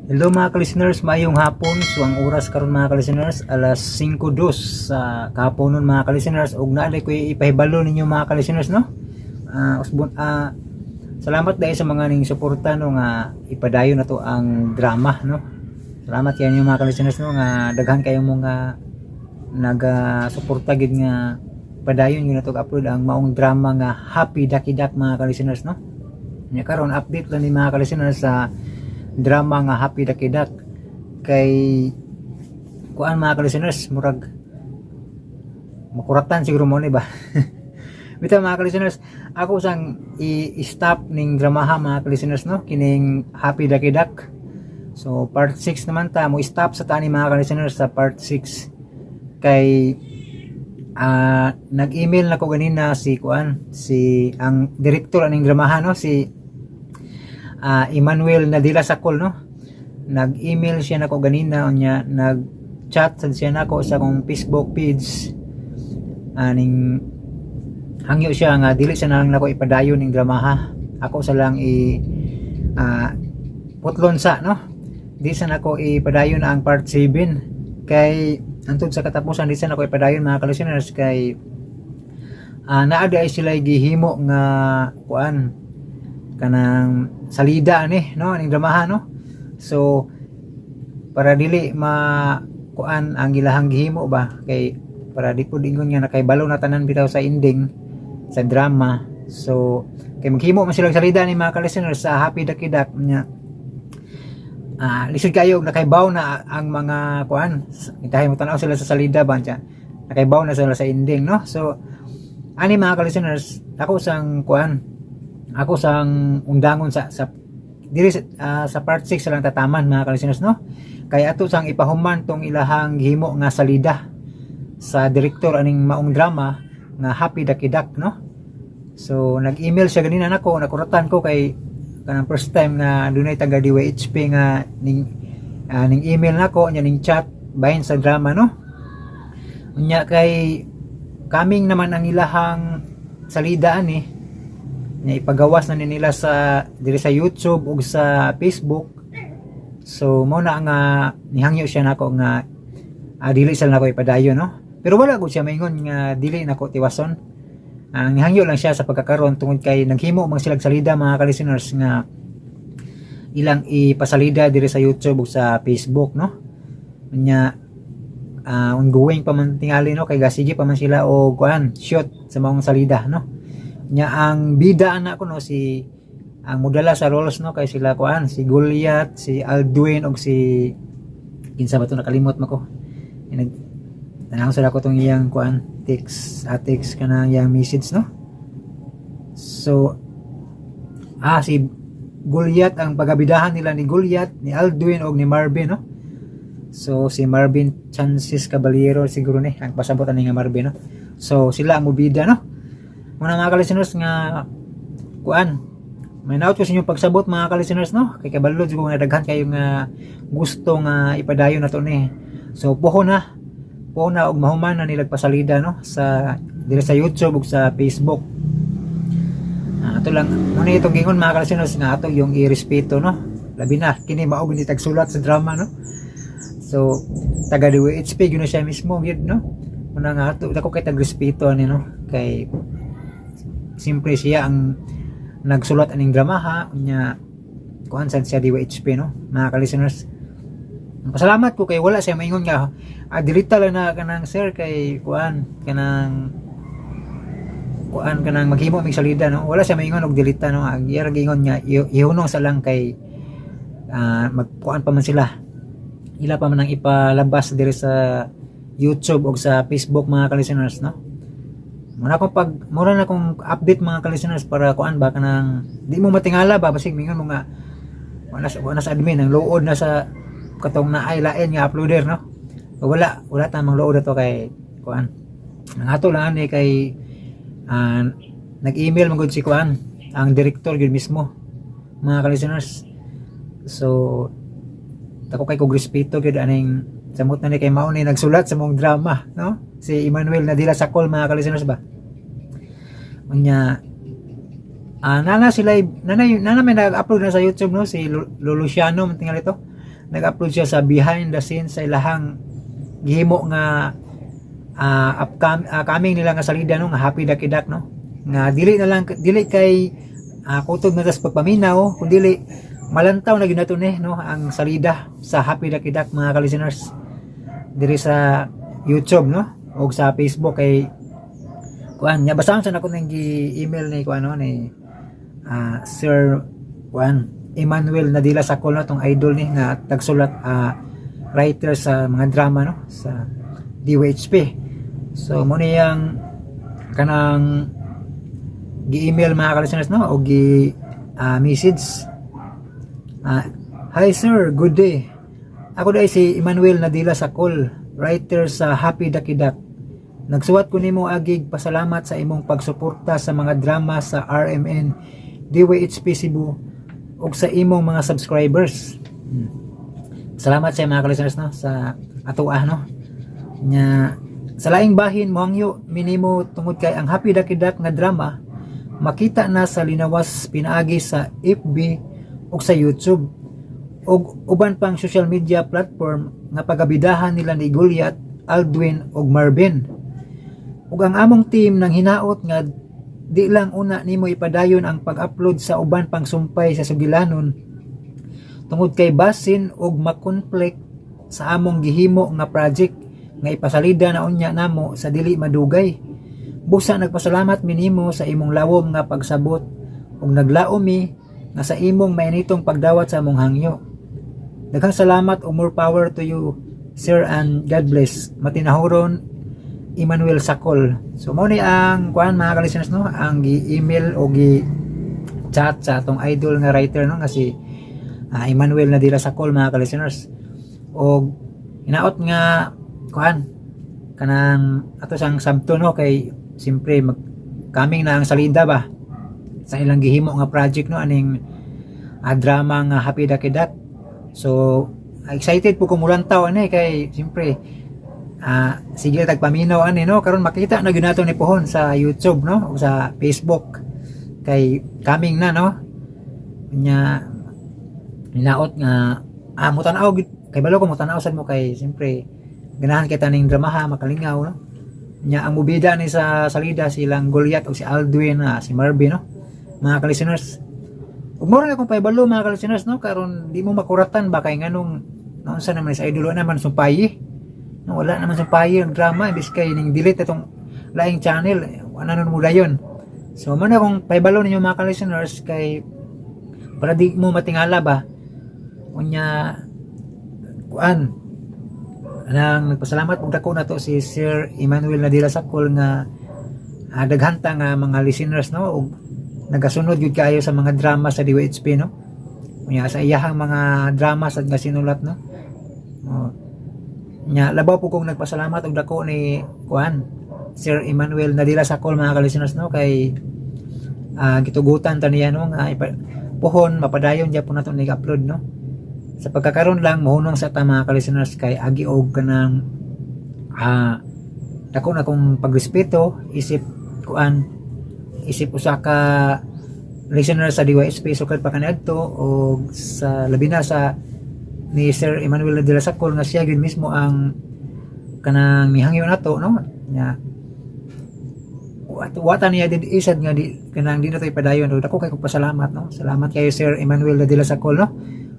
Hello mga ka-listeners, maayong hapon. So ang oras karon mga ka-listeners, alas 5:02 sa kahaponon mga ka-listeners. Ug naa ko ipahibalo ninyo mga ka-listeners no. Salamat dahil sa mga ning suporta no nga ipadayon na to ang drama no. Salamat kayo mga ka-listeners no nga daghan kayo mga naga-suporta gid nga padayon yun na to upload ang maong drama nga Happy Ducky Duck mga ka-listeners no. Nya karon update lang ni mga ka-listeners sa drama nga Happy Ducky Duck kay kuan mga ka-listeners, murag makuratan siguro mo ni ba. Bitaw mga ka-listeners, ako sang i-stop ning dramaha mga ka-listeners no kining Happy Ducky Duck. So part 6 naman ta mo stop sa tani mga ka-listeners sa part 6 kay nag-email na ko ganina si ang director aning dramaha no, si Emmanuel Nadila Sakol no. Nag-email siya nako ganina unya, nag-chat siya nako sa akong Facebook page aning hangyo siya nga dili siya nang nako ipadayon ning dramaha. Ako sa lang putlon sa no, di sa nako ipadayon ang part 7 kay antod sa katapusan di sa nako ipadayon mga ka-listeners kay naa di ay sila gihimo nga kuan kanang salida ni no ning dramaha no. So para dili kuan ang ilahang gihimo ba kay para di pud ingon nga nakaibalo na tanan bitaw sa ending sa drama. So kay maghimo man sila salida ni mga ka-listeners sa Happy Ducky Duck nya lisod kayo nakaibaw na ang mga kuan itahay mo tanaw sila sa salida ba nya nakaibaw na sila sa ending no. So ani mga ka-listeners, ako sang undangon sa diri sa part 6 lang tataman mga ka-listeners no. Kaya ato sang ipahuman tong ilahang gihimo nga salida sa direktor aning maong drama nga Happy Ducky Duck no. So nag-email siya ganina nako, nakuratan ko kay kanang first time nga dunay taga DWHP nga ning email nako nya ning chat bahin sa drama no. Unya kay kaming naman ang ilahang salida ani na ipagawas na nila sa diri sa YouTube ug sa Facebook. So mo na nga nihangyo siya nako nga dili sila nako ipadayon no. Pero wala gud siya maingon nga dili nako tiwason. Ang nihangyo lang siya sa pagkakaron tungod kay naghimo man sila salida mga ka-listeners nga ilang ipasalida diri sa YouTube ug sa Facebook no. Nya ongoing pa man tingali no kay gasige pa man sila og kuan shoot sa maong salida no. Nya ang bida anak ko no si ang modala sa roles no kay sila kuan si Goliath, si Alduin og si kinsa ba to nakalimot mako. Tanang sa ko tong iyang kuan text kanang iyang message no. So si Goliath ang pagabidahan nila ni Goliath, ni Alduin og ni Marvin no. So si Marvin Chances Caballero siguro ni ang pasabotan ni nga Marvin no. So sila ang mubida no. Muna mga ka-listeners nga kuan may naot ko sa inyong pagsabot mga ka-listeners no kay kabalo ko nga daghan kayo nga gusto nga ipadayon nato ni. So puho na og mahuman na nilag pasalida no sa diri sa YouTube ug sa Facebook. Ato lang muna itong gingon mga ka-listeners nga ato yung irespeto no, labi na kini mao gini tagsulat sa drama no. So taga DWHP gyud na siya mismo gyud no. Muna nga ato dako kay tagrespeto ani no kay simpre siya ang nagsulat aning dramaha nya kuan sad siya DWHP no mga ka-listeners. Pasalamat ko kay wala siya maingon nga delete lang na kanang sir kay kuan kanang maghimo mig salida no. Wala siya maingon og delete no. Ang iya gingon niya ihunong sa lang kay magkuan pa man sila. Ila pa man ang ipalabas diri sa YouTube o sa Facebook mga ka-listeners no. Muna akong update mga ka-listeners para kuan ba kanang di mo matingala ba basig mingon mo nga wala sa admin ang load na sa katong naay lain nga uploader no. Wala tamang load ato kay kuan. Ang ato lang ani kay nag-email man gud si kuan ang director gyud mismo mga ka-listeners. So tako kay kog respeto gyud aning samot na ni kay mao ni nagsulat sa mong drama no si Emmanuel Nadila Sakol mga ka-listeners ba. Unya nana may nag-upload na sa YouTube no si Luluciano man tingali to nag-upload siya sa behind the scenes sa ilahang gihimo nga upcoming nila nga salida no, nga Happy Ducky Duck no, nga dili kay kutob na tas pagpaminaw kundi malantaw na ginato ni no ang salida sa Happy Ducky Duck mga ka-listeners diri sa YouTube no o sa Facebook kay kuan nya basahan sa nako nang gi-email ni kuan no ni Sir kuan Emmanuel Nadila Sacol no tong idol ni nga tagsulat writer sa mga drama no sa DWHP. So mo ni yang kanang gi-email mga ka-listeners no o message. Hi sir, good day. Ako dai si Emmanuel Nadila Sacol, writer sa Happy Ducky Duck. Nagsuwat ko nimo agig pasalamat sa imong pagsuporta sa mga drama sa RMN DWHP Cebu ug sa imong mga subscribers. Salamat sa mga ka-listeners no sa atoa no. Nya sa laing bahin mohangyo minimo tungod kay ang Happy Ducky Duck nga drama makita na sa linawas pinaagi sa FB ug sa YouTube ug uban pang social media platform nga pagabidahan nila ni Goliath, Aldwin ug Marvin. Ug ang among team nang hinaot nga di lang una nimo ipadayon ang pag-upload sa uban pang sumpay sa sugilanon tungod kay basin ug makonflict sa among gihimo nga project nga ipasalida na unya namo sa dili madugay. Busa nagpasalamat minimo sa imong lawom nga pagsabot ug naglaom mi nga sa imong mainitong pagdawat sa among hangyo. Daghang salamat ug more power to you sir and God bless. Matinahuron Emmanuel Sacol. So mo ni ang kuan mga ka-listeners no ang gi-email o gi-chat sa atong idol nga writer no nga si Emmanuel Nadila Sacol mga ka-listeners. Og hinaot nga kuan kanang ato sang sabto no kay simpre coming na ang salida ba sa ilang gihimo nga project no aning drama nga Happy Ducky Duck. So excited po ko mulantaw ani kay simpre sige tagpaminaw ani no karon makita na gyud nato ni pohon sa YouTube no o sa Facebook kay coming na no nya hinaot nga mutan-aw kay balo ko mutan-aw sad mo kay simpre ganahan kita ning dramaha makalingaw no nya ang mubida ni sa salida silang Goliath o si Aldwin si Marvin no mga ka-listeners ug mo rin akong paibalo mga ka-listeners no karon di mo makuratan ba kay nganong naunsa naman sa idolo naman sumpayi no wala naman sumpayi ang drama imbis kay ning delete itong laing channel wala nun mula yun. So man akong paibalo ninyo mga ka-listeners kay para di mo matingala ba unya kuan nang nagpasalamat pug dako na to si Sir Emmanuel Nadila Sacol nga daghanta nga mga listeners no ug nagasunod gyud kayo sa mga drama sa DWHP no. Unya sa iyahang mga drama sa nga sinulat no. Nya labaw po kong nagpasalamat og dako ni kuan Sir Emmanuel Nadila Sacol mga ka-listeners no kay gitugutan ta niya no nga pohon mapadayon dia po nato ni-upload no. Sa pagkakaroon lang mohunong sa ta mga ka-listeners kay agi og kanang dako na kong pagrespeto isip kuan isip usa ka listener sa DWHP sukad pa kaniadto o sa labi na sa ni Sir Emmanuel de la Sacol nga siya gyud mismo ang kanang mihangyo nato no nya wata niya did isad nga di kanang di na to ipadayon dako kay kog pasalamat no. Salamat kayo Sir Emmanuel de la Sacol no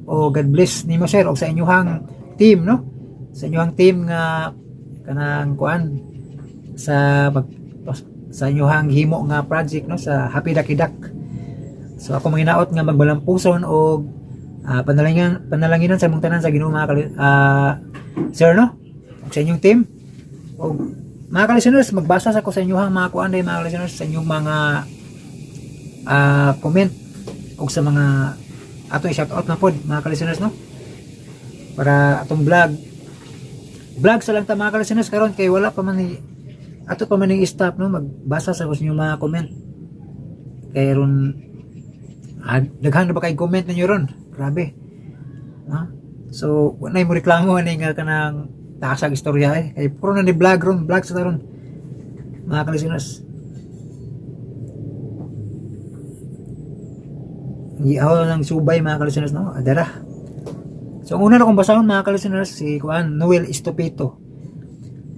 o God bless nimo sir og sa inyong team no sa inyong team nga kanang kuan sa inyong himo nga project no sa Happy Ducky Duck. So ako manginaot nga magbalampuson og panalanginan sa mong tanan sa Ginoo mga sir no sa inyong team og mga ka-listeners magbasa sa ko sa inyong mga kuan day mga ka-listeners sa inyong mga comment og sa mga ato i-shout out na pod mga ka-listeners no para atong vlog sa lang ta mga ka-listeners karon kay wala pa man ni ato pa man ning stop no magbasa sa ko sa inyong mga comment kay ron daghan na ba kay comment ninyo ron grabe so wala mo reklamo ani nga kanang tasag istorya kay puro na ni vlog sa taron mga ka-listeners. Ihaw lang subay mga ka-listeners no adara So ang una na kong basahon mga ka-listeners, si kuan Noel Estupito.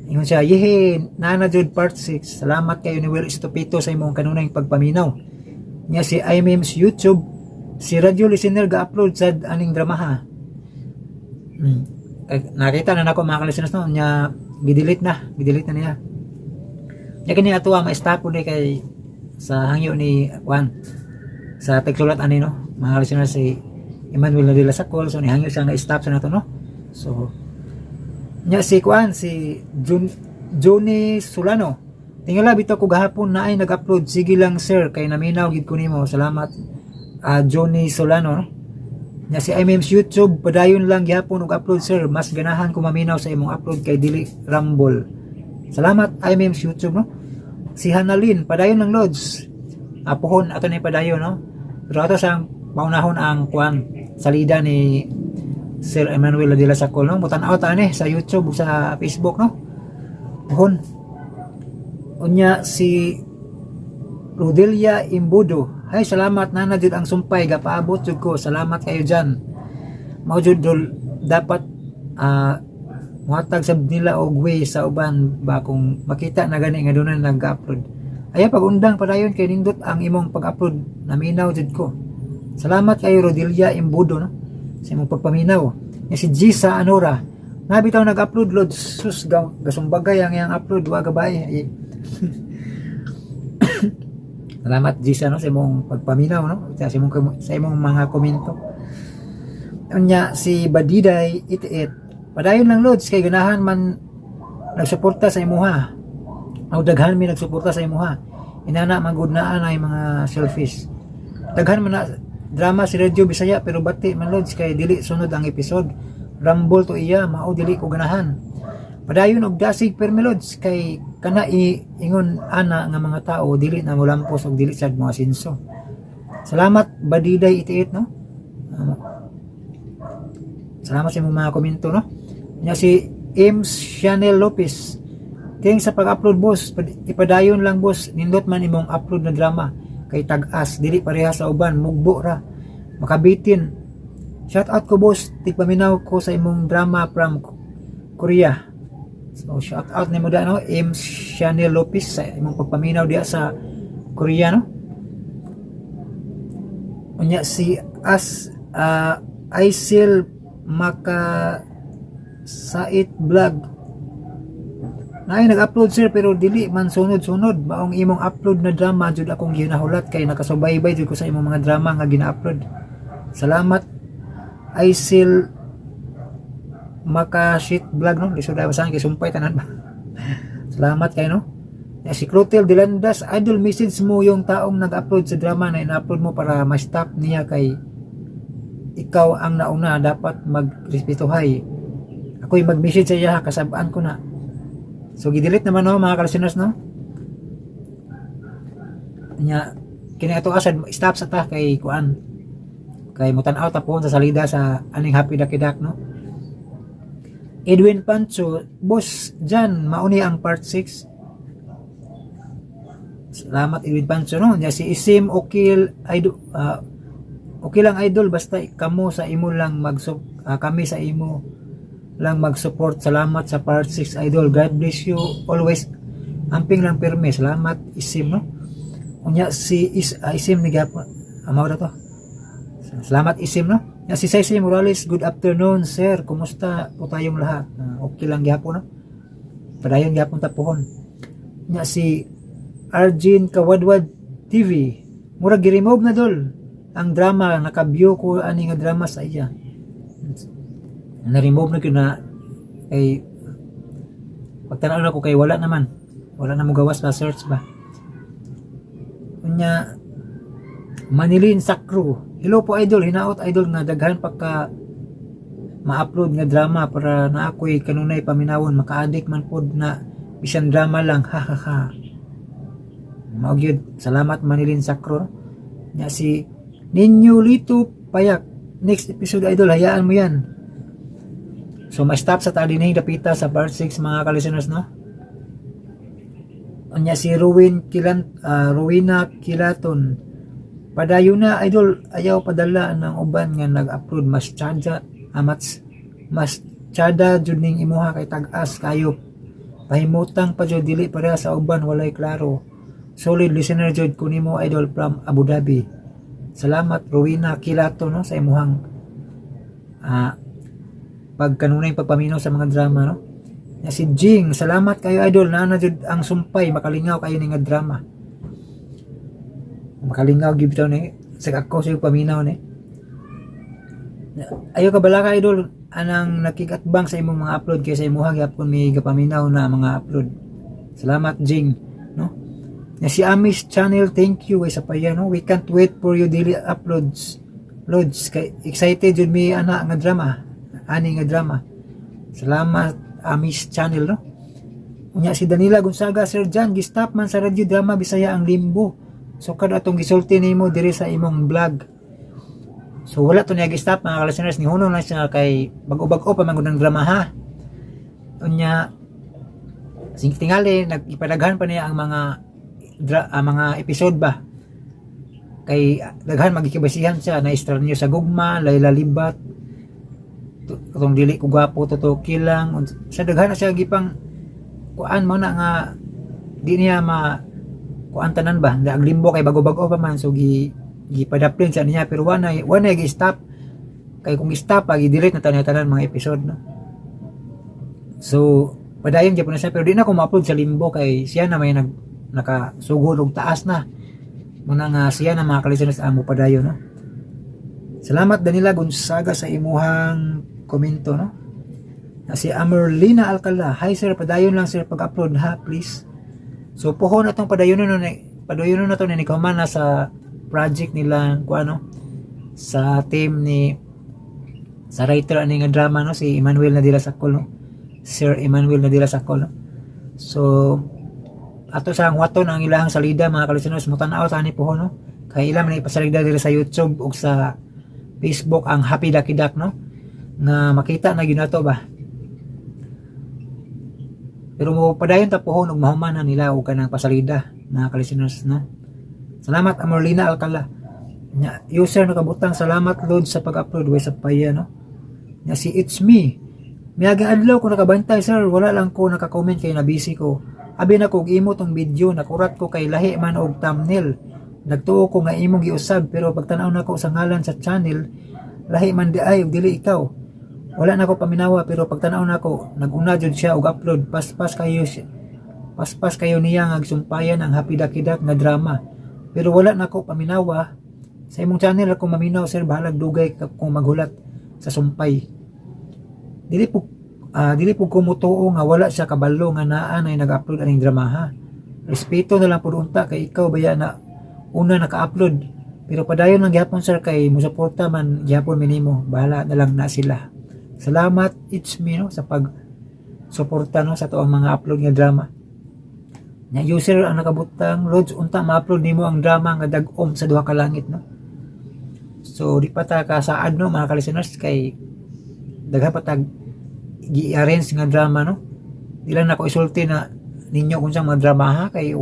Ingon siya, "Yehe, nana jud part 6. Salamat kayo Noel Estupito sa imong kanunay pagpaminaw." Nya si IMM's YouTube, si radio listener ga-upload sa aning dramaha. Nakita na nako mga ka-listeners no, nya gidelete na niya. Nya kini atuwa ma-stop ni kay sa hangyo ni kuan sa tagsulat ani no, mga listeners si Emmanuel Nadila Sakol, so ni hangyo siya nga stop sa nato no. So nya si kuan si Johnny Solano, tingala bitaw ko gahapon na ay nag-upload, sige lang sir kay naminaw gid ko nimo. Salamat Johnny Solano no? Nya si IMM's YouTube, padayon lang gihapon og upload sir, mas ganahan ko maminaw sa imong upload kay dili rumble. Salamat IMM's YouTube no. Si Hanalin, padayon lang lods. Apuhon ato ni padayon no. Pero ato sang maunahon ang kuan salida ni Sir Emmanuel Nadila Sakol no. Mutan-aw ta ni sa YouTube sa Facebook no. Apuhon. Unya si Rodelia Imbudo, hay salamat nana jud ang sumpay gapaabot jud ko. Salamat kayo diyan. Mao jud dapat muhatag sab nila og way sa uban ba kung makita na gani nga dunay nag-upload. Aya pag-undang padayon kay nindot ang imong pag-upload, naminaw jud ko. Salamat kayo Rodelia Imbudo no sa imong pagpaminaw. Nya si Gisa Anora, nabitaw nag-upload lod, sus gasumbagay ang iyang upload wa gabay. Salamat Gisa no sa imong pagpaminaw no, sa imong mga komento. Unya si Badiday 88, padayon lang lods kay ganahan man nagsuporta sa imuha. Aw daghan mi nagsuporta sa imuha. Inana magud naa na mga selfish. Daghan man na drama si Radio Bisaya pero bati man lods kay dili sunod ang episode. Rumble to iya, mao dili ko ganahan. Padayon og dasig permelods kay kana ingon ana nga mga tao dili na molampos og dili sad mga sinso. Salamat Badiday 88 no. Salamat sa mga komento no. Nya si Ames Chanel Lopez, king sa pag-upload boss, ipadayon lang boss, nindot man imong upload na drama kay tag-as dili pareha sa uban, mugbo ra makabitin. Shout out ko boss, tigpaminaw ko sa imong drama from Korea. So shout out nimo da no, Ames Chanel Lopez sa imong pagpaminaw diya sa Korea no. Unya si Aisil Maka Sait Vlog, naay nag-upload sir pero dili man sunod-sunod. Maong imong upload na drama jud akong ginahulat kay nakasubaybay jud ko sa imong mga drama nga gina-upload. Salamat Aisil Maka Shit Vlog no, lisod ay basahan kay sumpay tanan ba. Salamat kay no. Si Clotel Dilandas, idol message mo yung taong nag-upload sa drama na ina-upload mo para ma-stop niya kay ikaw ang nauna, dapat magrespetuhay. Ako'y mag-message sa iya, kasabaan ko na. So gidelete naman no mga ka-listeners no. Nya kini ato asad stop sa ta kay kuan. Kay mutan-aw ta po sa salida sa aning happy dakidak no. Edwin Pancho, boss dyan mauni ang part 6. Salamat Edwin Pancho no. Nya si Isim okay okay lang idol basta kamo sa imo lang kami sa imo lang mag-support. Salamat sa part 6 idol. God bless you always. Amping lang pirme. Salamat Isim no. Unya si Isim ni gapon. Amaw na to. Salamat Isim no. Nya si Ceci Morales, good afternoon sir. Kumusta po tayong lahat? Okay lang gyapon no. Padayon gyapon ta pohon. Nya si Arjin Kawadwad TV. Murag gi-remove na dol ang drama, naka-view ko ani nga drama sa iya. Na-remove na ko na kay pagtanaw na ko kay wala na mo gawas pa search ba. Unya Manilin Sakro, hello po idol, hinaot idol nga daghan pagka ma-upload nga drama para na ako'y kanunay paminawon, maka-addict man pod na bisan drama lang, ha. Maugyod, salamat Manilin Sakro. Nya si Ninyo Lito Payak, next episode idol, hayaan mo yan. So ma-stop sa tali na dapita sa part 6 mga ka-listeners no. Anya si Rowena Kilaton, padayon na idol, ayaw padala ng uban nga nag-upload, mas charge mas tsada jud ning imuha kay tag-as kayo. Pahimutang pa jud dili pareha sa uban walay klaro. Solid listener jud ko nimo idol from Abu Dhabi. Salamat Rowena Kilato no sa imuhang pagkanunay pagpaminaw sa mga drama no. Ya si Jing, salamat kayo idol na jud ang sumpay makalingaw kayo ning drama. Makalingaw gyud bitaw ni sa ako sa paminaw ni. Ayo ka bala ka idol anang nakikatbang sa imong mga upload kay sa imuha gyapon may gapaminaw na mga upload. Salamat Jing no. Ya si Amish channel, thank you sa paya no. We can't wait for your daily uploads. Loads kay excited jud mi ana nga drama. Ani nga drama. Salamat Amish channel no. Unya si Danila Gonzaga, Sir Jan gistap man sa radio drama Bisaya ang Limbo. So kada atong gisulti nimo diri sa imong vlog. So wala to niya gistap mga listeners ni huno na siya kay bag-o pa man ng drama ha. Unya sing tingali nagipadaghan pa niya ang mga episode ba. Kay daghan magikibasihan siya na estranyo sa gugma, Layla Libat. Katong dili ko gwapo totoo kilang sa daghan na siya gipang kuan mo na nga di niya kuan tanan ba ang Limbo kay bago-bago pa man so gipadaplin sa niya pero wala gi-stop kay kung i-stop i-delete na tanan mga episode no. So padayon gyapon na siya pero di na ko ma-upload sa Limbo kay siya na may nakasugod og taas na muna nga siya na mga kalisteners amo padayon no. Salamat Danila Gonzaga sa imuhang komento no. Si Amerlina Alcala, hi sir, padayon lang sir pag-upload ha please. So pohon atong padayon na to ni Kauman na sa project nila ano sa team sa writer ani nga drama no si Emmanuel Nadila Sacol no. Sir Emmanuel Nadila Sacol no. So ato sa waton ang ilahang salida mga kalisteners mo tan-aw sa ni pohon no. Kay ila man ipasalida diri sa YouTube ug sa Facebook ang Happy Ducky Duck no na makita na ginato ba. Pero mo padayon ta pohon og mahuman nila og kanang pasalida mga kalisteners no. Salamat Amerlina Alcala. Nya user nakabutang salamat Lord sa pag-upload way sa paya no. Nya si It's Me. Miagang adlaw ko nakabantay sir, wala lang ko naka-comment kay na busy ko. Abi na ko imo tong video nakurat ko kay lahi man og thumbnail. Nagtuo ko nga imong giusab pero pagtan-aw nako sa ngalan sa channel lahi man di ay og dili ikaw. Wala na ko paminawa pero pagtan-aw nako naguna jud siya og upload paspas kayo niya nga sumpayan ang Happy Ducky Duck nga drama. Pero wala na ko paminawa sa imong channel ako maminaw sir bahalag dugay kung maghulat sa sumpay. Dili po kumutuo nga wala siya kabalo nga naa na nag-upload aning drama ha. Respeto na lang pud unta kay ikaw baya na una naka-upload pero padayon lang gyapon sir kay musuporta man gyapon minimo bahala na lang na sila. Salamat It's Me no sa pag suporta no sa tuang mga upload nga drama. Nya user ang nakabutang Lods unta ma-upload nimo ang drama nga dag-om sa duha ka langit no. So di pa ta kasaad no mga kalisteners kay daghan pa tag gi-arrange nga drama no. Di lang nako isulti na ninyo kung saan mga drama ha kay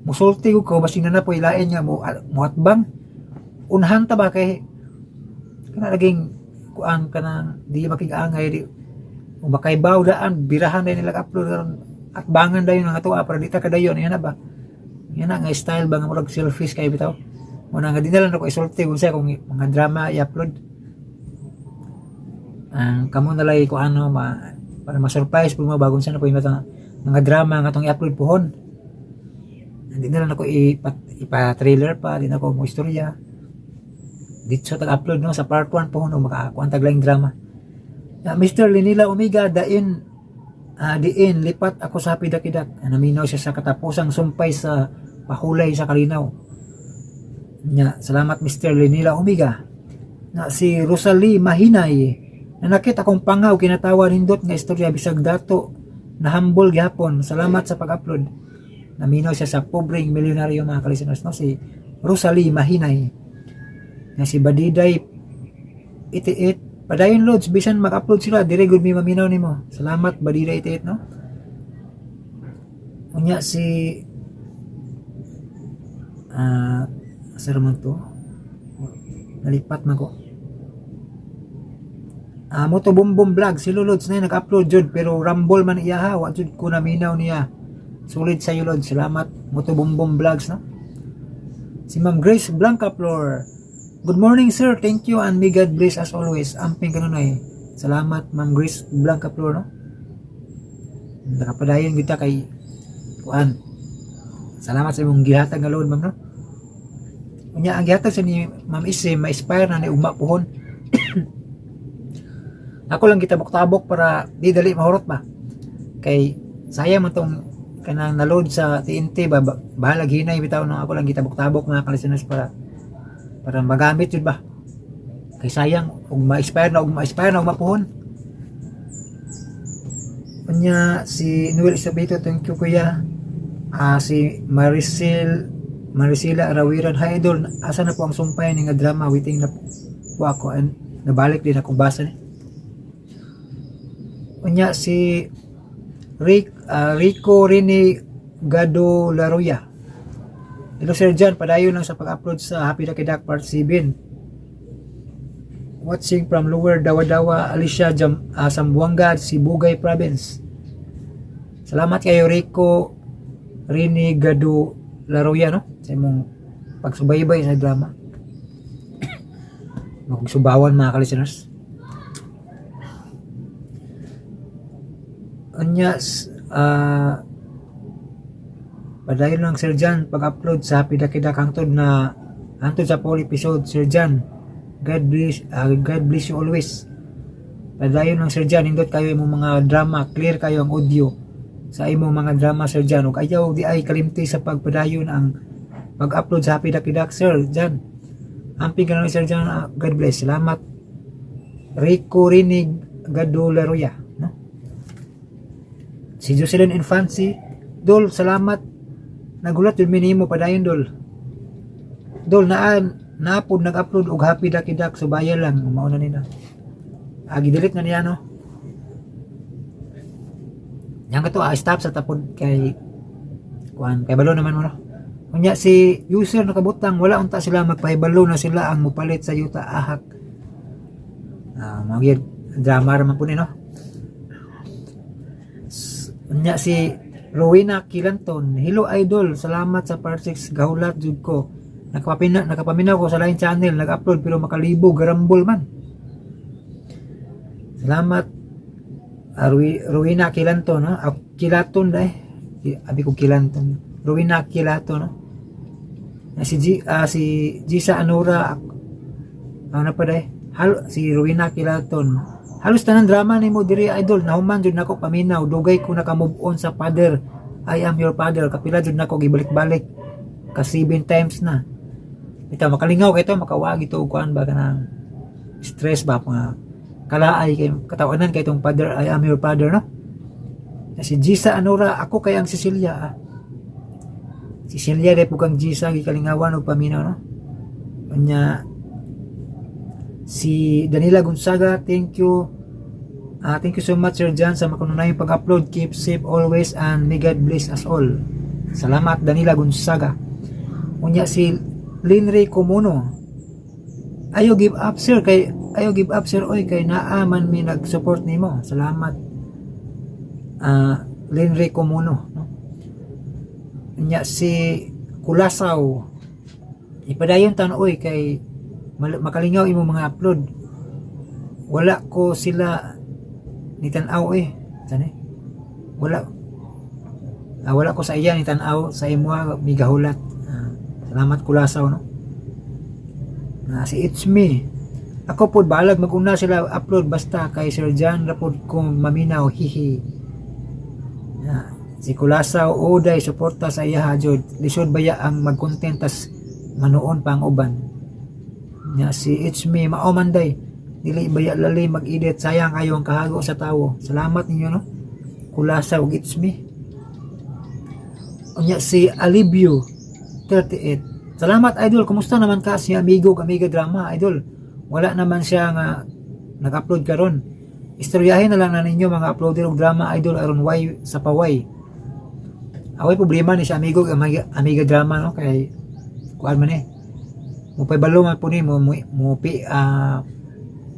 musulti ko basing na po ilain nga mo atbang unahan ta ba kay kana laging kuan kanang di makig-angay di makay bawdaan birahan day nila upload karon at bangan dayon nga ato para di ta kadayon yan na ba yan na nga style ba nga murag selfish kay bitaw mo na nga di na lang ako isulti kung sa kung mga drama i-upload kamo na lay ko ano para ma-surprise po mo bagong sana po yung mga drama nga itong i-upload pohon. Hindi na lang ako ipa-trailer pa, hindi na ako mo istorya. Dito sa tag-upload no, sa part 1 pohon o makakuan taglaing drama. Mr. Linila Omega, diin lipat ako sa Happy Ducky Duck. Naminaw siya sa katapusang sumpay sa pahulay sa Kalinaw. Salamat Mr. Linila Omega. Si Rosalie Mahinay, nanakit akong pangaw kinatawa nindot nga istorya bisag dato na humble gyapon. Salamat sa pag-upload. Naminaw siya sa pobreng milyonaryo mga kalisteners no si Rosalie Mahinay. Na si Badiday 88 padayon Lods bisan mag-upload sila dire gud mi maminaw nimo. Salamat Badiday 88 no. Unya si sir man to nalipat man ko. Moto Bumbum Vlog si Lods na nag-upload jud pero rumble man iya ha, wa jud ko naminaw niya. Sulit sa Lods, salamat Moto Bumbum Vlogs no. Si Ma'am Grace Blanca Flor, good morning sir, thank you and may God bless as always. Amping kanunay, salamat Ma'am Grace Blanca Flor no. Nakapadayon kita kay kuan. Salamat sa imong gihatag nga load ma'am no. Unya ang gihatag sa ni Ma'am Isi ma-inspire na ni ugma pohon. Ako lang gitabok-tabok para di dali mahurot ba. Kay sayang man tong kanang na-load sa TNT ba, bahalag hinay bitaw no, ako lang gitabok-tabok mga kalisteners para magamit jud ba. Kay sayang ug ma-expire na mapuhon. Unya si Noel Isabito, thank you kuya. Si Maricela Arawiran, hi idol, asa na po ang sumpay ni nga drama, waiting na po ako and nabalik din akong basa ni. Unya si Rico Rini Gado Laruya, hello Sir John, padayon lang sa pag-upload sa Happy Lucky Duck Part 7. Watching from Lower Dawa-Dawa, Alicia Sambuanga, Sibugay Province. Salamat kayo Rico Rini Gado Laruya no, sa imong pagsubaybay sa drama. Magsubawan mga ka-listeners. Unya padayon lang Sir John pag-upload sa Happy Lucky Duck hangtod sa full episode Sir John. God bless you always. Padayon lang Sir John, indot kayo imong mga drama, clear kayo ang audio sa imong mga drama Sir John. Ug ayaw di ay kalimti sa pagpadayon ang pag-upload sa Happy Lucky Duck Sir John. Amping ka lang Sir John, God bless. Salamat Rico Rinig Gadolaroya no? Si Jocelyn Infancy, Dol, salamat. Nagulat yun minimo padayon Dol naapod nag-upload og Happy Lucky Duck, subaya lang mauna nila. Gidelete na niya no. Yang kato stop sa tapod kay balo naman mo no. Unya si user nakabutang, wala unta sila magpahibalo na sila ang mupalit sa yuta ahak. Mga drama raman po ni no. Unya si Rowena Kilanton, hello idol, salamat sa part 6 gahulat jud ko. Nakapaminaw ko sa line channel, nag-upload pero makalibo garambol man. Salamat Rowena Kilanton no. Kilaton dai. Abi ko Kilanton. Rowena Kilaton no. Si Gisa Anura ano pa dai? Si Rowena Kilaton. Halos tanan drama nimo diri idol, nahuman jud nako paminaw, dugay ko naka-move on sa father. I am your father, kapila jud nako gibalik-balik ka 7 times na. Ito makalingaw kay to, makawagi to kuan ba kanang stress ba mga kalaay kay katawanan kay tong father, I am your father no. Si Gisa Anora, ako kay ang Cecilia. Cecilia dai pukang Gisa gikalingawan og paminaw no. Anya si Danila Gonzaga, thank you so much Sir John sa makununayang pag-upload. Keep safe always and may God bless us all. Salamat Danila Gonzaga. Unya si Linry Comuno, ayo give up sir oy kay naa man mi nag-support nimo. Salamat Linry Comuno no? Unya si Kulasaw, ipadayon tan oy kay makalingaw imo mga upload, wala ko sila ni tan-aw tani wala ko sa iya ni tan-aw sa imo migahulat. Salamat Kulasaw no. Si It's Me, ako pod balag maguna sila upload basta kay Sir John rapod kung maminaw hihi. Si Kulasaw oday suporta sa iya hajud, lisod baya ang mag-content tas manuon pa ang uban. Si It's Me, maomanday dili baya lali mag-edit, sayang kayo ang kahago sa tawo. Salamat ninyo no Kulasaw ug It's Me. Unya si Alibio 38, salamat idol, kumusta naman ka si amigo amiga drama idol? Wala naman siya nga nag-upload karon. Istoryahin na lang na ninyo mga uploader og drama idol aron way sa paway. Away problema ni si amigo amiga drama no, kay kuan man mo pay balo man po ni mo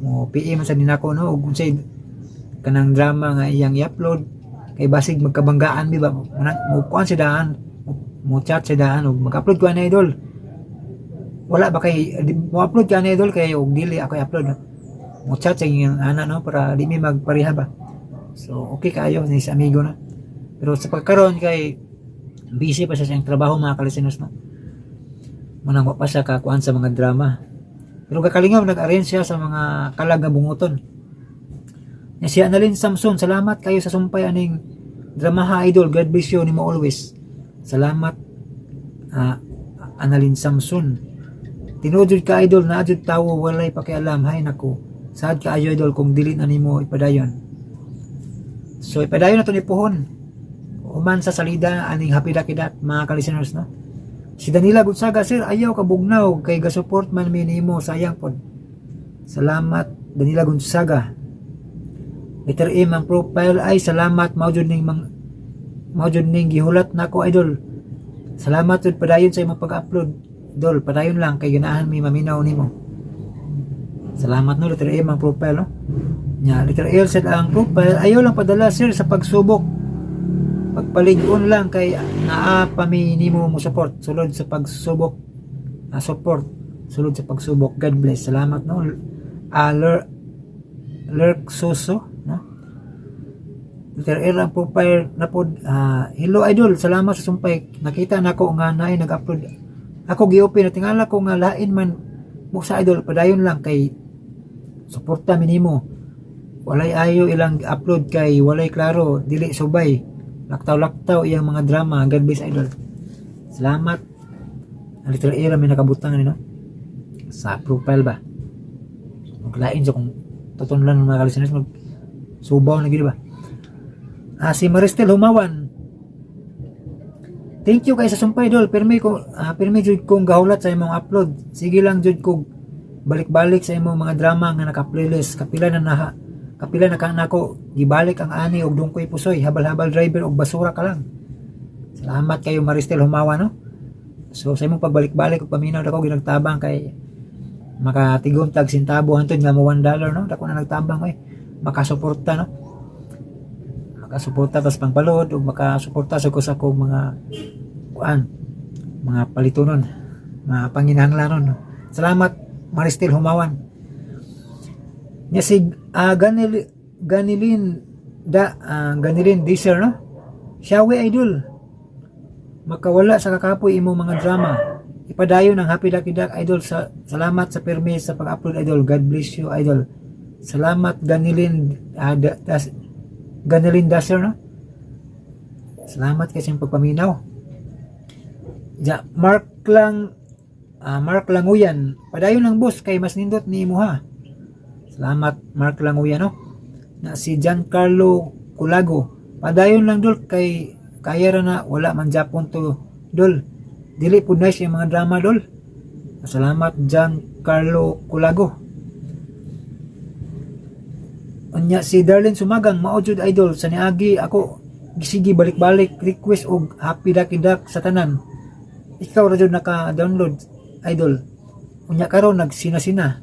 mo PM sa dinako no ug unsay kanang drama nga iyang i-upload kay basig magkabanggaan di ba mo kuan si daan mo chat si daan ug mag-upload ko na idol wala ba kay mo upload ka na idol kay ug dili ako i-upload no? Mo chat sa iyang ana no para di mi magpareha ba so okay kayo ni sa amigo na pero sa pagkaron kay busy pa siya sa iyang trabaho mga kalisinos no manang pa siya kakuan sa mga drama pero kakalingap nag-arrange siya sa mga kalag nga bunguton nya si Annalyn Samson salamat kayo sa sumpay aning dramaha idol God bless you nimo always salamat Annalyn Samson tinuod ka idol na adjud tawo walay pakialam hay nako sad ka ayo idol kung dili na nimo ipadayon so ipadayon na to ni puhon human sa salida aning hapidakidat mga kalisteners no si Danila Gonzaga sir ayaw ka bugnaw kay ga-support man mi nimo sayang pod salamat Danila Gonzaga Letter M ang profile ay salamat maujud ning gihulat nako idol salamat jud padayon sa imong pag-upload idol padayon lang kay ganahan mi maminaw nimo salamat no letter M ang profile no nya letter L set ang profile ayaw lang padala sir sa pagsubok pagpalig-on lang kay naa pa mi nimo mo support sulod sa pagsubok support sulod sa pagsubok God bless salamat no Lurk Soso no letter L ang profile na pod hello idol salamat sa sumpay nakita nako nga naay nag-upload ako gi-open na tingala ko nga lain man mo sa idol padayon lang kay suporta mi nimo walay ayo ilang upload kay walay klaro dili subay laktaw iyang mga drama God bless idol salamat ang letter L may nakabutang no sa profile ba maglain sa kung tutunlan mga kalisteners mag subaw na gid ba si Maristel Humawan thank you kay sa sumpay idol permi jud kong gahulat sa imong upload sige lang jud kog balik-balik sa imong mga drama nga naka-playlist kapila na kanako gibalik ang ani og dungkoy pusoy habal-habal driver og basura ka lang salamat kayo Maristel Humawan no so sa imong pagbalik-balik og paminaw dako ginagtabang kay makatigom tag sintabo hantod nga mo $1 no dako na nagtabang makasuporta no makasuporta pas pangbalod o makasuporta sa ko sa kong mga mga palitunon mga panginahanglanon no? Salamat Maristel Humawan nya si Ganilin Deezer no Shawe idol makawala sa kakapoy imo mga drama ipadayon ang happy lucky duck idol salamat sa permis sa pag-upload idol God bless you idol salamat Ganilin Deezer no salamat kasi yung pagpaminaw Mark Languyan padayon ang boss kay mas nindot ni imo ha salamat Mark Languyan no na si Giancarlo Culago padayon lang dol kay kaya ra na wala man Japon to dol dili pud nice yung mga drama dol salamat Giancarlo Culago anya si Darlene Sumagang maujud idol sa niagi ako gisigi balik-balik request og happy lucky duck sa tanan ikaw ra jud naka-download idol unya karon nagsina-sina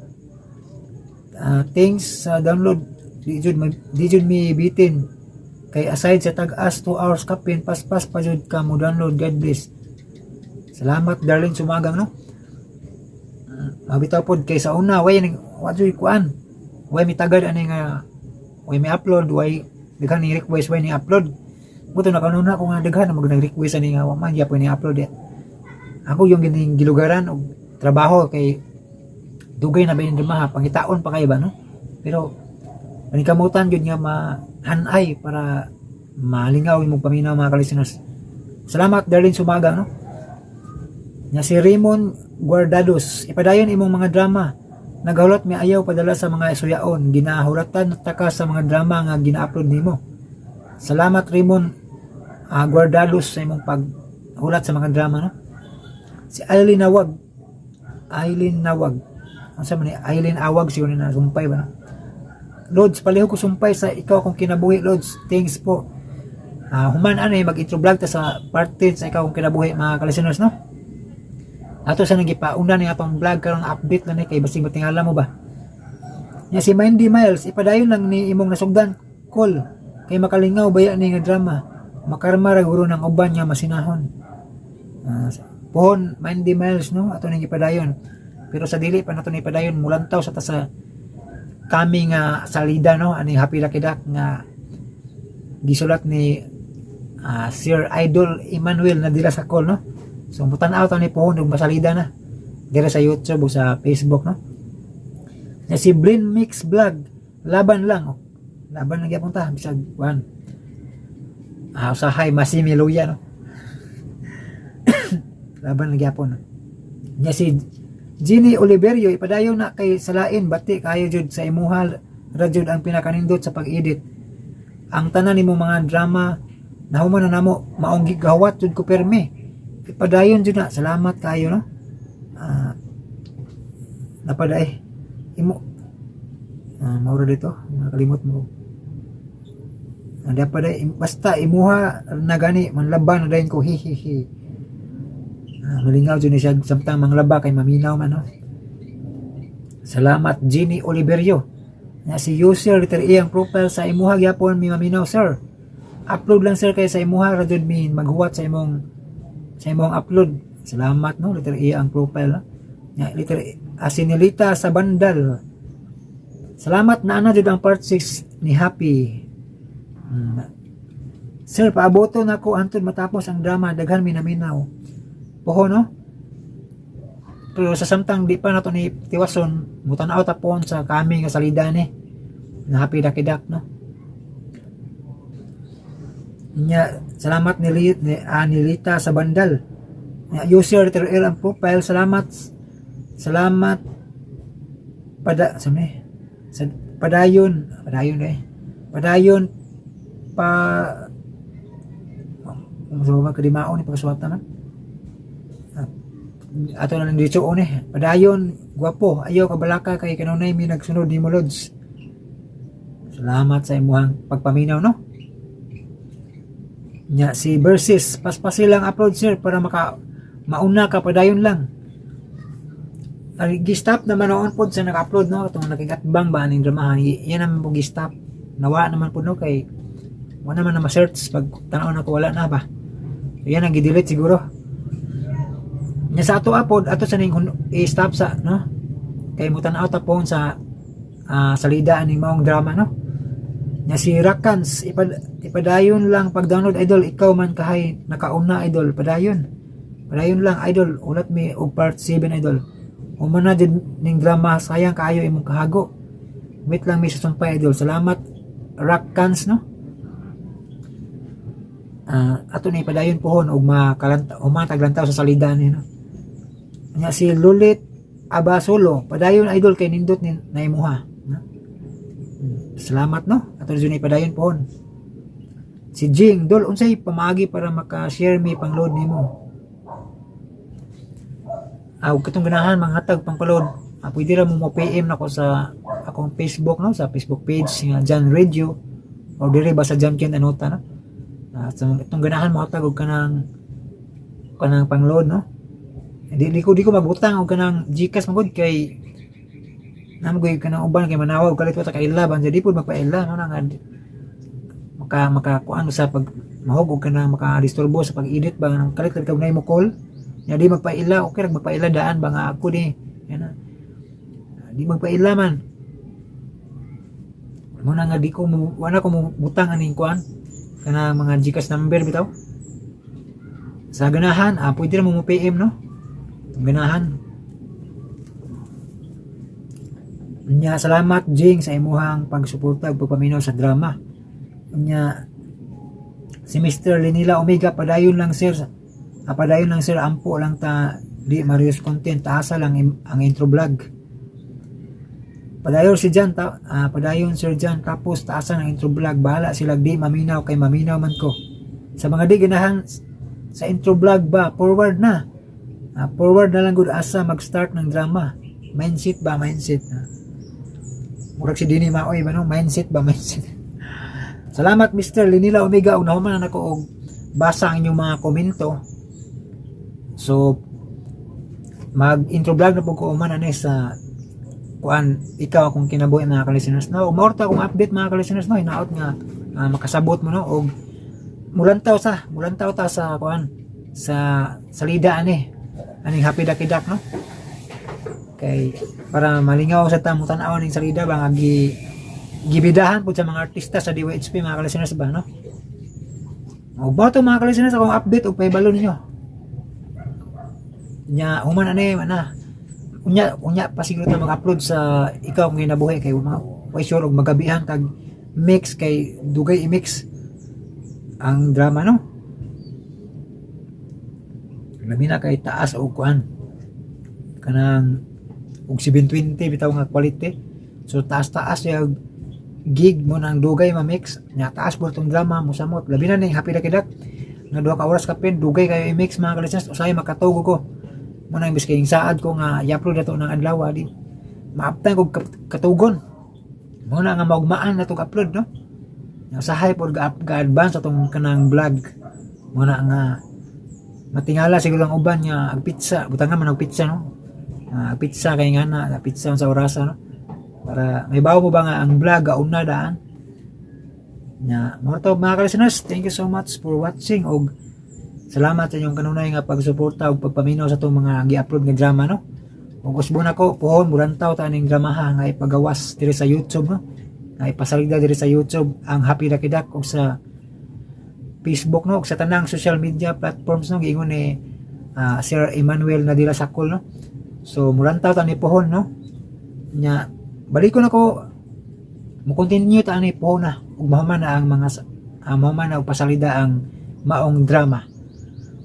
thanks sa download di jud mi bitin kay aside sa tag-as 2 hours kapin paspas pa jud ka mo download God bless salamat Darlene Sumagang no mabitaw pod kay sa una way jud kuan way mi tagad ani nga way may upload way daghan ni request way ni upload buto na kanuna ko nga daghan mag nag-request ani nga wa man gyapon ni upload ako yung gilugaran og trabaho kay dugay na ba yung dumaha pangitaon pa kay ba no pero panikamutan gyud nga mahanay para malingaw imong paminaw mga kalisteners salamat Darlene Sumagang no nya si Raymond Guardados ipadayon imong mga drama nagahulot mi ayaw padala sa mga suyaon ginahulatan taka sa mga drama nga gina-upload nimo salamat Raymond Guardalos sa imong paghulat sa mga drama no si Aileen Nawag asa man ni Aileen Awag siyo na sumpay ba no? Lods palihog ko sumpay sa ikaw kung kinabuhi Lods thanks po human ano mag-intro vlog ta sa part 10 sa ikaw kung kinabuhi mga kalisteners no ato sa nang gipauna ni atong vlog karong update lang kay basig matingala mo ba Nya si Mindy Miles ipadayon lang ni imong nasugdan call kay makalingaw baya ni nga drama. Makarma ra guro ng uban nga masinahon. Pohon Mindy Miles no ato ning ipadayon. Pero sa dili pa nato ni ipadayon mulantaw sa ta sa kami nga salida no ani Happy Lucky Duck nga gisulat ni Sir Idol Emmanuel na dila sa call no. So mutan-aw ta ni pohon ug masalida na dira sa YouTube o sa Facebook no. Na si Blin Mix Vlog laban lang oh. Laban lang gyapon ta bisag kuan. Usahay Masimi Luya no. Laban lang gyapon. Nya si Jenny Oliverio ipadayon na kay salain bati kayo jud sa imuha ra jud ang pinakanindot sa pag-edit. Ang tanan nimo mga drama nahuman na namo maong gigawat jud ko permi. Ipadayon jud na salamat kayo no. Napaday imo maura dito nakalimot mo napaday basta imuha na gani manlaban na dayon ko hihihi malingaw jud ni siya samtang manglaba kay maminaw man no. Salamat Jenny Oliverio na si user letter E ang profile sa imuha gyapon mi maminaw sir. Upload lang sir kay sa imuha ra jud mi maghuwat sa imong upload. Salamat no letter E ang profile no? Letter Asinilita sa Bandal. Salamat na ana jud ang part 6 ni Happy. Sir, paaboto na ko antod matapos ang drama daghan minaminaw. Poho no? Pero sa samtang di pa nato ni tiwason, mutan-aw tapon sa kami nga salida ni na Happy Lucky Duck no. Nya salamat ni Anilita sa Bandal. User letter L ang profile. Salamat padayon pa mga kadimaon ni pagsuwatan ato na lang dito padayon gwapo ayaw kabalaka kay kanunay mi nagsunod ni Lods. Salamat sa imuhang pagpaminaw no. Nya si Versus paspasil lang upload sir para mauna ka padayon lang. Gi-stop naman noon po sa naka-upload no itong nakigatbang ba ning dramahan yan naman po gi-stop nawa naman po no kay wala naman na ma-search pag tanaw na ko wala na ba so, yan ang gi-delete siguro nya sa ato upload ato sa ning i-stop sa no kay mutan out tapon sa salida ning maong drama no nya si Rakans ipadayon lang pag download idol ikaw man kahay nakauna idol padayon lang idol ulat mi og part 7 idol umana din ning drama sayang kaayo imong kahago wait lang may susumpay idol salamat Rakans no ato ni padayon pohon og mataglantaw sa salida ni no nya si Lulit Abasolo padayon idol kay nindot ni naimuha no? Salamat no ato ni padayon pohon si Jing dol unsay pamaagi para maka-share mi pang-load nimo katong ganahan manghatag pang-load pwede ra mo PM nako sa akong Facebook no sa Facebook page nga Jan Radio o dire ba sa Jamkin Anota no itong ganahan mo hatag og kanang pang-load no di ko magbutang og kanang GCash magud kay namoy kanang uban kay manawa og kalit ta kay laban jadi pud magpaila no nga maka kuan sa pag mahog og kanang maka-disturbo sa pag-edit ba nang kalit kag nay mo call nya di magpaila okay ra magpaila daan ba nga ako ni yan di magpaila man mo na nga di ko wala ko mo butang aning kuan kana mga GCash number bitaw sa ganahan pwede ra mo PM no ganahan nya salamat Jing sa imuhang pagsuporta ug pagpaminaw sa drama nya si Mr. Lenila Omega padayon lang sir ampo lang ta di Marius content taasa lang ang intro vlog padayon si Jan padayon Sir Jan tapos taasan ang intro vlog bahala sila di maminaw kay maminaw man ko sa mga di ganahan sa intro vlog ba forward na lang gud asa mag-start ng drama mindset murag si Dini Maoy ba no mindset salamat Mr. Lenila Omega ug nahuman na nako og basa ang inyong mga komento so mag intro vlog na po ko man ani sa kuan ikaw akong kinabuhi mga ka-listeners no. Umorta akong update mga ka-listeners no, hinaot nga makasabot mo no og mulantaw ta sa kuan sa salida aning happy dakidak no. Kay para malingaw sa tamo tan-aw ning salida ba nga gibidahan pud sa mga artista sa DYHP mga ka-listeners ba no. O ba to mga ka-listeners akong update og pahibalo ninyo. Nya human na unya pa siguro ta mag-upload sa ikaw kung ginabuhi kay way sure og magabihan tag mix kay dugay i-mix ang drama no. Labi na kay taas og kuan kanang og 720 bitaw nga quality. So taas yung gig mo nang dugay ma-mix nya taas po itong drama mo samot. Labi na ning happy dakidak nga 2 ka oras kapin dugay kayo i-mix mga ka-listeners. Usahay makatugo ko mo nang biskay saad ko nga i-upload nato ng adlaw di maaptan ko katugon mo na nga maugmaan na itong upload no. Usahay po ga-advance atong kanang vlog mo na nga matingala siguro ang uban nga ang pizza butangan man og pizza no. Pizza kay nga na pizza sa orasa no. Para may bawo mo ba nga ang vlog una daan nya mo to mga ka-listeners. Thank you so much for watching og salamat sa inyong kanunay nga pagsuporta ug pagpaminaw sa itong mga gi-upload nga drama no. Ug usbo na ko pohon mulantaw ta ning dramaha nga ipagawas diri sa YouTube no, nga ipasalida diri sa YouTube ang Happy Dakidak ug sa Facebook no ug sa tanang social media platforms no giingon ni Sir Emmanuel Nadila Sakol no. So mulantaw ta ni pohon no nya balik ko na ko mo continue ta ni pohon na ug mahuman na ang mga mahuman na og pasalida ang maong drama.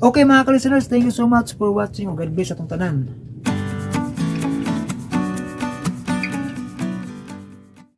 Okay mga ka-listeners, thank you so much for watching. God bless atong tanan.